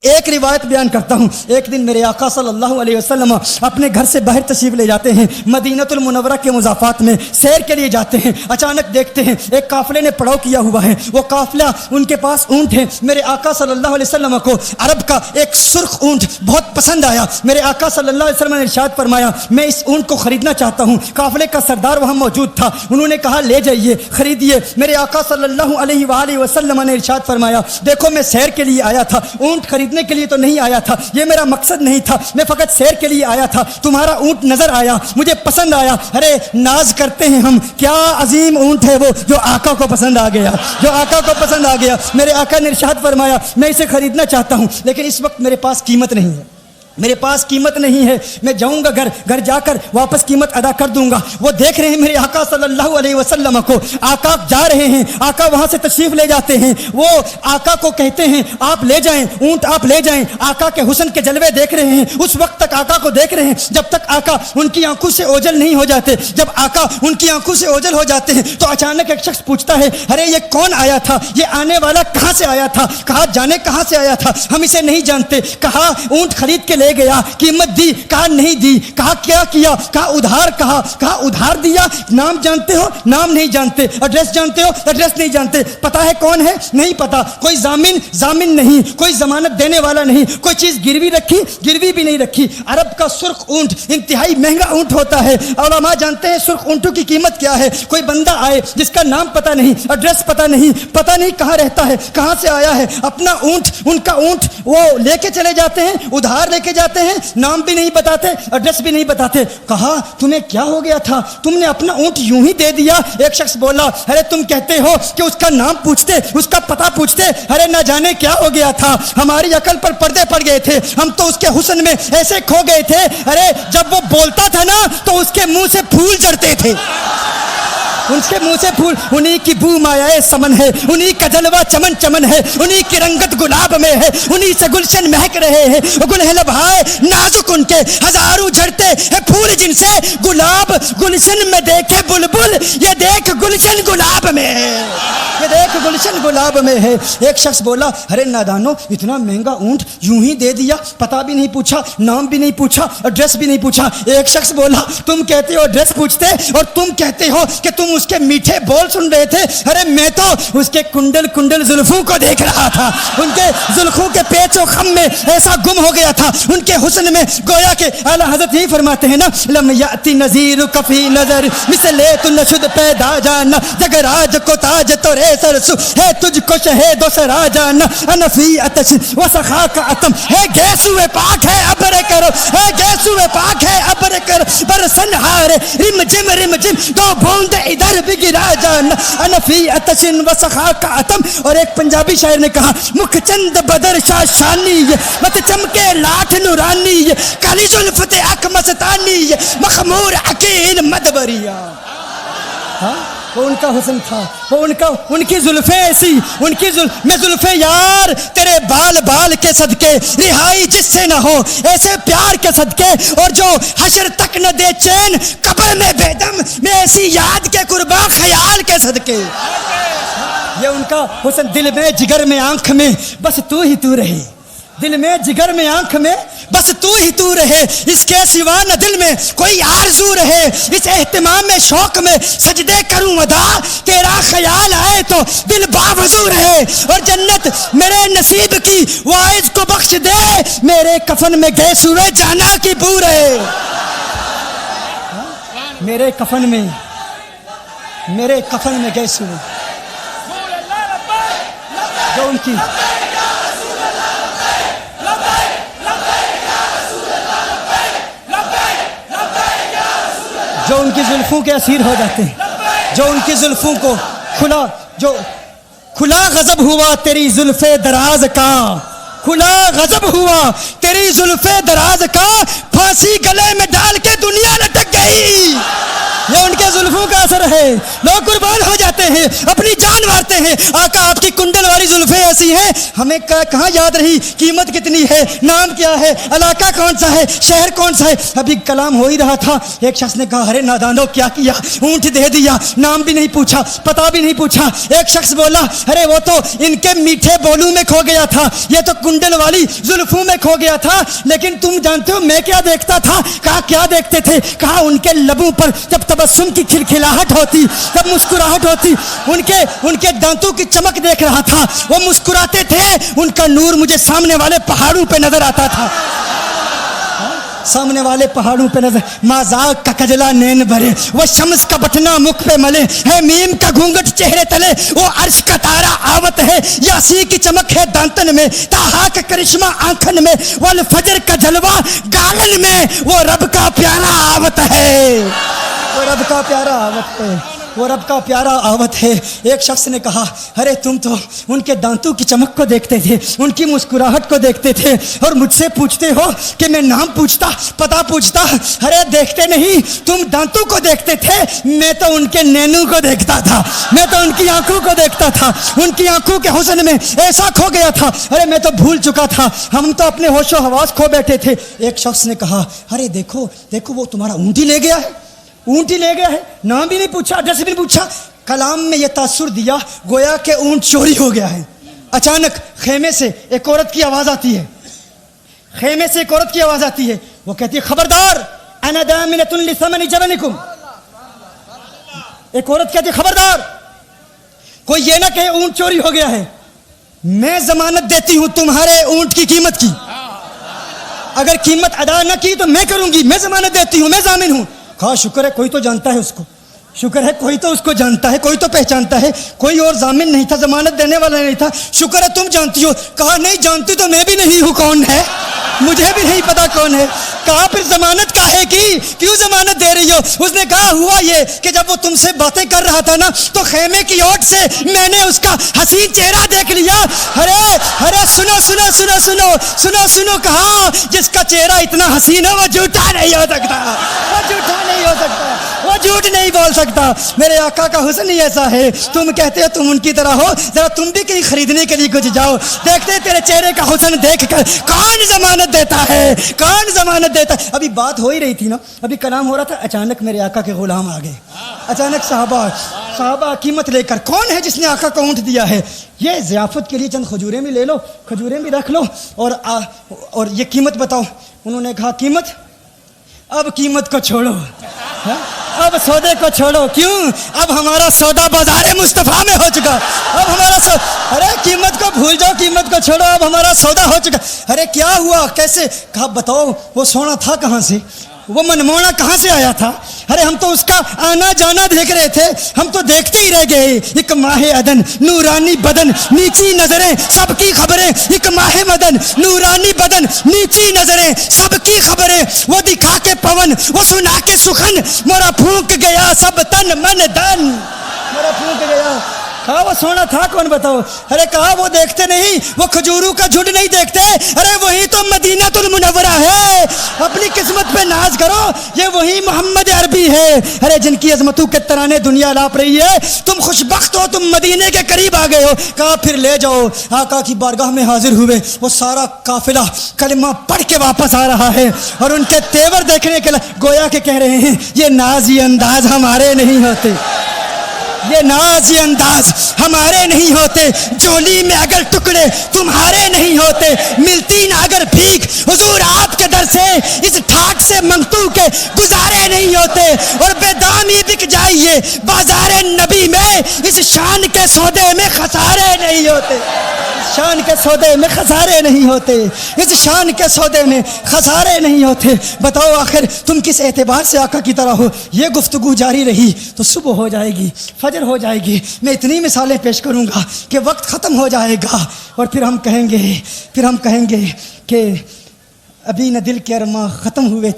ایک روایت بیان کرتا ہوں. ایک دن میرے آقا صلی اللہ علیہ وسلم اپنے گھر سے باہر تشریف لے جاتے ہیں, مدینہ المنورہ کے مضافات میں سیر کے لیے جاتے ہیں. اچانک دیکھتے ہیں ایک قافلے نے پڑاؤ کیا ہوا ہے. وہ قافلہ, ان کے پاس اونٹ ہے. میرے آقا صلی اللہ علیہ وسلم کو عرب کا ایک سرخ اونٹ بہت پسند آیا. میرے آقا صلی اللہ علیہ وسلم نے ارشاد فرمایا میں اس اونٹ کو خریدنا چاہتا ہوں. قافلے کا سردار وہاں موجود تھا, انہوں نے کہا لے جائیے, خریدیے. میرے آقا صلی اللہ علیہ وآلہ وسلم نے ارشاد فرمایا دیکھو میں سیر کے لیے آیا تھا, اونٹ خریدنے کے لیے تو نہیں آیا تھا, یہ میرا مقصد نہیں تھا, میں فقط سیر کے لیے آیا تھا. تمہارا اونٹ نظر آیا, مجھے پسند آیا. ارے ناز کرتے ہیں ہم, کیا عظیم اونٹ ہے وہ جو آقا کو پسند آ گیا, جو آقا کو پسند آ گیا. میرے آقا نے ارشاد فرمایا میں اسے خریدنا چاہتا ہوں لیکن اس وقت میرے پاس قیمت نہیں ہے, میرے پاس قیمت نہیں ہے, میں جاؤں گا گھر جا کر واپس قیمت ادا کر دوں گا. وہ دیکھ رہے ہیں میرے آقا صلی اللہ علیہ وسلم کو, آقا جا رہے ہیں, آقا وہاں سے تشریف لے جاتے ہیں. وہ آقا کو کہتے ہیں آپ لے جائیں, اونٹ آپ لے جائیں. آقا کے حسن کے جلوے دیکھ رہے ہیں, اس وقت تک آقا کو دیکھ رہے ہیں جب تک آقا ان کی آنکھوں سے اوجل نہیں ہو جاتے. جب آقا ان کی آنکھوں سے اوجل ہو جاتے ہیں تو اچانک ایک شخص پوچھتا ہے ارے یہ کون آیا تھا, یہ آنے والا کہاں سے آیا تھا؟ کہا جانے کہاں سے آیا تھا, ہم اسے نہیں جانتے. کہا اونٹ خرید کے لے گیا, قیمت دی, کہا نہیں دی. کہا کیا کیا؟ کہا ادھار. کہا ادھار دیا. نام جانتے ہو؟ نام نہیں جانتے. ایڈریس جانتے ہو؟ ایڈریس نہیں جانتے. پتا ہے کون ہے؟ نہیں پتا. کوئی ضامن نہیں, کوئی ضمانت دینے والا نہیں, کوئی چیز گروی رکھی, گروی بھی نہیں رکھی. عرب کا سرخ اونٹ انتہائی مہنگا اونٹ ہوتا ہے. علماء جانتے ہیں سرخ اونٹوں کی قیمت کیا ہے. کوئی بندہ آئے جس کا نام پتا نہیں, ایڈریس پتا نہیں کہاں رہتا ہے, کہاں سے آیا ہے, اپنا اونٹ, ان کا اونٹ وہ لے کے چلے جاتے ہیں, ادھار لے کے جاتے ہیں, نام بھی نہیں بتاتے, ایڈریس بھی نہیں بتاتے. کہا تمہیں کیا ہو گیا تھا, تم نے اپنا اونٹ یوں ہی دے دیا؟ ایک شخص بولا ارے تم کہتے ہو کہ اس کا نام پوچھتے, اس کا پتہ پوچھتے, ارے نہ جانے کیا ہو گیا تھا, ہماری عقل پر پردے پڑ گئے تھے, ہم تو اس کے حسن میں ایسے کھو گئے تھے. ارے جب وہ بولتا تھا نا تو اس کے منہ سے پھول جھڑتے تھے, ان کے منہ سے پھول. انہی کی بو مایائے سمن ہے, انہی کا جلوہ چمن چمن ہے, انہی کی رنگت گلاب میں ہے, انہی سے گلشن مہک رہے ہیں. گل ہے لبہائے نازک ان کے, ہزاروں جھڑتے ہیں پھول جن سے گلاب گلشن میں دیکھے بلبل, یہ دیکھ گلشن گلاب میں ہے, یہ دیکھ گلشن گلاب میں ہے. ایک شخص بولا ارے نادانو اتنا مہنگا اونٹ یوں ہی دے دیا, پتہ بھی نہیں پوچھا, نام بھی نہیں پوچھا, ایڈریس بھی نہیں پوچھا. ایک شخص بولا تم کہتے ہو ایڈریس پوچھتے اور تم کہتے ہو کہ تم اس کے میٹھے بول سن رہے تھے. ارے میں تو اس کے کنڈل زلفوں کو دیکھ رہا تھا, ان کے زلفوں کے پیچ و خم میں ایسا گم ہو گیا تھا, ان کے حسن میں. گویا کہ اعلیٰ حضرت یہی فرماتے ہیں نا لم یاتی نذیر کفی نظر مثلے تو نشد پیدا جانا, جگراج کو تاج تو رے سرسو ہے تجھ کو شہید و سرا جانا, انفی اتش و سخا کا اتم ہے گیسو پاک ہے ابر کرو, ہے گیسو پاک ہے ابر کرو, برسن ہارے رم جم دو بوند ادھر بھی گرا جانا, انفی اتشن و سخا کا اتم. اور ایک پنجابی شاعر نے کہا مکھ چند بدر شاہ شانی, مت چمکے لاٹھ نورانی, کالی زلفت اک مستانی, مخمور عقیل مدبریا. وہ ان کا حسن تھا, وہ ان کی زلفیں ایسی, ان کی میں زلفیں یار تیرے بال کے صدقے, رہائی جس سے نہ ہو ایسے پیار کے صدقے, اور جو حشر تک نہ دے چین قبر میں بے دم, میں ایسی یاد کے قربا خیال کے صدقے. یہ ان کا حسن, دل میں جگر میں آنکھ میں بس تو ہی تو رہے, دل میں جگر میں آنکھ میں بس تو ہی تو رہے, اس کے سوا نہ دل میں کوئی آرزو رہے. اس اہتمام میں شوق میں سجدے کروں ادا, تیرا خیال آئے تو دل باوضو رہے. اور جنت میرے نصیب کی وائز کو بخش دے, میرے کفن میں گئے سوئے جانا کی بو رہے. میرے کفن میں گئے سوئے جو ان کی جو ان کی زلفوں کے اسیر ہو جاتے ہیں, جو ان کی زلفوں کو کھلا غضب ہوا تیری زلف دراز کا, کھلا غضب ہوا تیری زلف دراز کا, پھانسی گلے میں ڈال کے دنیا لٹک گئی, یہ ان کے زلفوں کا اثر ہے. لوگ قربان ہو جاتے ہیں, اپنی جان مارتے ہیں. آقا آپ کی کنڈل والی زلفیں ایسی ہیں, ہمیں کہاں یاد رہی قیمت کتنی ہے, نام کیا ہے, علاقہ کون سا ہے, شہر کون سا ہے. ابھی کلام ہو ہی رہا تھا, ایک شخص نے کہا ارے نادانو کیا کیا, اونٹ دے دیا, نام بھی نہیں پوچھا, پتہ بھی نہیں پوچھا. ایک شخص بولا ارے وہ تو ان کے میٹھے بولوں میں کھو گیا تھا, یہ تو کنڈل والی زلفوں میں کھو گیا تھا. لیکن تم جانتے ہو میں کیا دیکھتا تھا. کہا کیا دیکھتے تھے. کہا ان کے لبوں پر جب تبسم کی کھلکھلاہٹ ہوتی, جب مسکراہٹ ہوتی, ان کے دانتوں کی چمک دیکھ رہا تھا. وہ مسکراتے تھے, ان کا نور مجھے سامنے والے پہاڑوں پہ نظر آتا تھا. سامنے والے پہاڑوں پہ نظر. مازاق کا کجلا نین بھرے, وہ شمس کا بٹنا مکھ پہ ملے, ہے میم کا گھونگٹ چہرے تلے, وہ عرش کا تارا آوت ہے, یاسی کی چمک ہے دانتن میں, تاہا کا کرشمہ آنکھن میں, والفجر کا جلوہ گالن میں, وہ رب کا پیارا آوت ہے, وہ رب کا پیارا آوت ہے, وہ رب کا پیارا آوت ہے. ایک شخص نے کہا ارے تم تو ان کے دانتوں کی چمک کو دیکھتے تھے, ان کی مسکراہٹ کو دیکھتے تھے, اور مجھ سے پوچھتے ہو کہ میں نام پوچھتا, پتہ پوچھتا. ارے دیکھتے نہیں, تم دانتوں کو دیکھتے تھے, میں تو ان کے نینوں کو دیکھتا تھا, میں تو ان کی آنکھوں کو دیکھتا تھا, ان کی آنکھوں کے حسن میں ایسا کھو گیا تھا. ارے میں تو بھول چکا تھا, ہم تو اپنے ہوش و حواس کھو بیٹھے تھے. ایک شخص نے کہا ارے دیکھو دیکھو وہ تمہارا اونٹی لے گیا ہے, اونٹ ہی لے گیا ہے, نام بھی نہیں پوچھا, ایڈریس بھی نہیں پوچھا. کلام میں یہ تاثر دیا گویا کہ اونٹ چوری ہو گیا ہے. اچانک خیمے سے ایک عورت کی آواز آتی ہے, خیمے سے ایک عورت کی آواز آتی ہے. وہ کہتی ہے خبردار, انا دامنۃ لثمن جبلکم. ایک عورت کہتی ہے خبردار, کوئی یہ نہ کہے اونٹ چوری ہو گیا ہے, میں ضمانت دیتی ہوں تمہارے اونٹ کی قیمت کی. اگر قیمت ادا نہ کی تو میں کروں گی, میں ضمانت دیتی ہوں, میں ضامن ہوں. کہا شکر ہے کوئی تو جانتا ہے اس کو, شکر ہے کوئی تو اس کو جانتا ہے, کوئی تو پہچانتا ہے. کوئی اور ضامن نہیں تھا, ضمانت دینے والا نہیں تھا. شکر ہے تم جانتی ہو. کہا نہیں جانتی تو میں بھی نہیں ہوں, کون ہے مجھے بھی نہیں پتا کون ہے. کہا پھر ضمانت کاہے کی, کیوں ضمانت دے رہی ہو. اس نے کہا ہوا یہ کہ جب وہ تم سے باتیں کر رہا تھا نا, تو خیمے کی اوٹ سے میں نے اس کا حسین چہرہ دیکھ لیا. ارے سنو سنو سنو سنو سنو سنو, کہا جس کا چہرہ اتنا حسین ہے وہ جھوٹا نہیں ہو سکتا, وہ جھوٹا نہیں ہو سکتا, وہ جھوٹ نہیں بول سکتا. میرے آقا کا حسن ہی ایسا ہے. تم کہتے ہو تم ان کی طرح ہو, ذرا تم بھی کہیں خریدنے کے لیے کچھ جاؤ, دیکھتے تیرے چہرے کا حسن دیکھ کر کون ضمانت دیتا ہے, کون ضمانت دیتا ہے. ابھی بات ہو ہی رہی تھی نا, ابھی کلام ہو رہا تھا, اچانک میرے آقا کے غلام آ گئے. اچانک صحابہ قیمت لے کر, کون ہے جس نے آقا کو اونٹ دیا ہے. یہ ضیافت کے لیے چند کھجوریں بھی لے لو, کھجوریں بھی رکھ لو, اور یہ قیمت بتاؤ. انہوں نے کہا قیمت, اب قیمت کو چھوڑو, اب سودے کو چھوڑو. کیوں, اب ہمارا سودا بازار مصطفیٰ میں ہو چکا. اب ہمارا ارے قیمت کو بھول جاؤ, قیمت کو چھوڑو, اب ہمارا سودا ہو چکا. ارے کیا ہوا, کیسے. کہا بتاؤ وہ سونا تھا کہاں سے, وہ منمونا کہاں سے آیا تھا. ارے ہم تو اس کا آنا جانا دیکھ رہے تھے, ہم تو دیکھتے ہی رہ گئے. ایک ماہ عدن, نورانی بدن, نیچی نظریں, سب کی خبریں. ایک ماہ مدن, نورانی بدن, نیچی نظریں, سب کی خبریں. وہ دکھا کے پون, وہ سنا کے سخن, مورا پھونک گیا سب تن من دن, مورا پھونک گیا. کہا وہ سونا تھا کون بتاؤ. ارے کہا وہ دیکھتے نہیں, وہ کھجوروں کا جھنڈ نہیں دیکھتے. ارے وہی تو مدینہ المنورہ ہے, اپنی قسمت پہ ناز کرو, یہ وہی محمد عربی ہے. ارے جن کی عظمتوں کے ترانے دنیا لاپ رہی ہے, تم خوش بخت ہو, تم مدینے کے قریب آ گئے ہو. کہا پھر لے جاؤ. آقا کی بارگاہ میں حاضر ہوئے. وہ سارا قافلہ کلمہ پڑھ کے واپس آ رہا ہے, اور ان کے تیور دیکھنے کے لیے گویا کہ کہہ رہے ہیں یہ نازی انداز ہمارے نہیں ہوتے, یہ ناز یہ انداز ہمارے نہیں ہوتے. جولی میں اگر ٹکڑے تمہارے نہیں ہوتے, ملتی نہ اگر بھیک حضور آپ کے در سے, اس ٹھاٹ سے منگتو کے گزارے نہیں ہوتے. اور بے دامی بک جائیے بازار نبی میں, اس شان کے سودے میں خسارے نہیں ہوتے, شان کے سودے میں خسارے نہیں ہوتے, اس شان کے سودے میں خسارے نہیں ہوتے. بتاؤ آخر تم کس اعتبار سے آقا کی طرح ہو. یہ گفتگو جاری رہی تو صبح ہو جائے گی, فجر ہو جائے گی. میں اتنی مثالیں پیش کروں گا کہ وقت ختم ہو جائے گا, اور پھر ہم کہیں گے کہ ابھی نہ دل کے ارماں ختم ہوئے تھے.